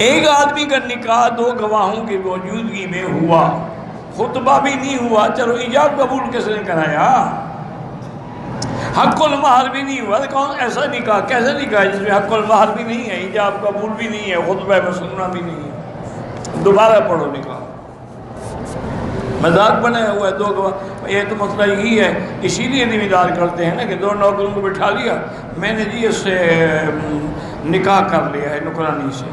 ایک آدمی کا نکاح دو گواہوں کی موجودگی میں ہوا، خطبہ بھی نہیں ہوا، چلو ایجاب قبول کس نے کرایا؟ حق المہر بھی نہیں ہوا، کون ایسا نکاح کیسا نکاح جس میں حق المہر بھی نہیں ہے، ایجاب قبول بھی نہیں ہے، خطبہ مسنونہ بھی نہیں ہے؟ دوبارہ پڑھو نکاح، مذاق بنایا ہوا ہے دو گواہ۔ یہ تو مسئلہ یہی ہے، اسی لیے دیندار کرتے ہیں نا کہ دو نوکروں کو بٹھا لیا، میں نے جی اس سے نکاح کر لیا ہے نوکرانی سے،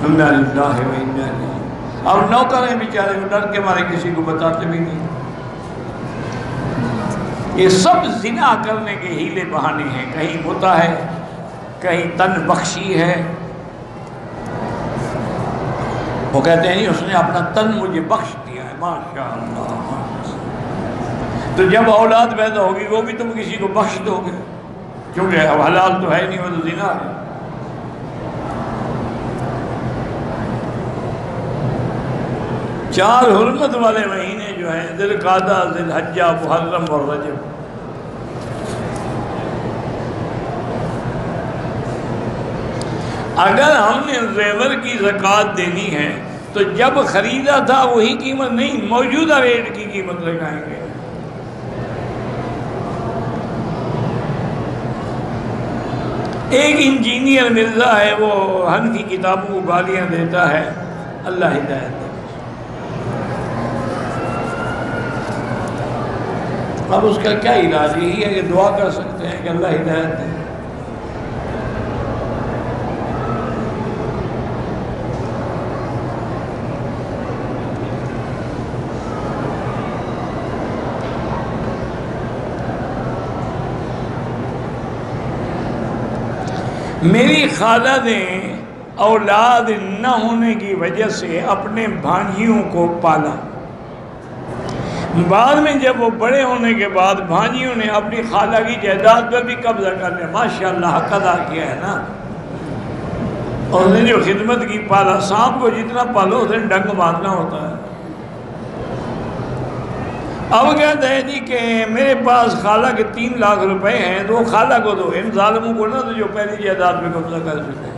انا للہ و انا الیہ۔ اب نوکر ہیں بیچارے، ڈر کے مارے کسی کو بتاتے بھی نہیں۔ یہ سب زنا کرنے کے ہیلے بہانے ہیں، کہیں متع ہے، کہیں تن بخشی ہے۔ وہ کہتے ہیں نہیں اس نے اپنا تن مجھے بخش دیا ہے، ماشاءاللہ۔ تو جب اولاد پیدا ہوگی وہ بھی تم کسی کو بخش دو گے، کیونکہ حلال تو ہے نہیں، وہ تو زنا ہے۔ چار حرمت والے مہینے جو ہیں ذی القعدہ، ذی الحجہ، محرم اور رجب، اگر ہم نے زیور کی زکوٰۃ دینی ہے تو جب خریدا تھا وہی قیمت نہیں، موجودہ ریٹ کی قیمت لگائیں گے۔ ایک انجینئر مرزا ہے، وہ حنفی کتابوں کو گالیاں دیتا ہے، اللہ ہدایت دے۔ اب اس کا کیا علاج؟ یہی ہے کہ دعا کر سکتے ہیں کہ اللہ ہدایت دے۔ میری خالہ نے اولاد نہ ہونے کی وجہ سے اپنے بھانجیوں کو پالا، بعد میں جب وہ بڑے ہونے کے بعد بھانجیوں نے اپنی خالہ کی جائیداد پر بھی قبضہ کر لیا۔ ماشاءاللہ حق ادا کیا ہے نا، اور نے جو خدمت کی، پالا۔ سانپ کو جتنا پالو اسے ڈنگ مارنا ہوتا ہے۔ اب کہتے ہیں جی کہ میرے پاس خالہ کے 3 لاکھ روپے ہیں، تو وہ خالہ کو دو، ان ظالموں کو نہ دو جو پہلی جائیداد پہ قبضہ کر چکے۔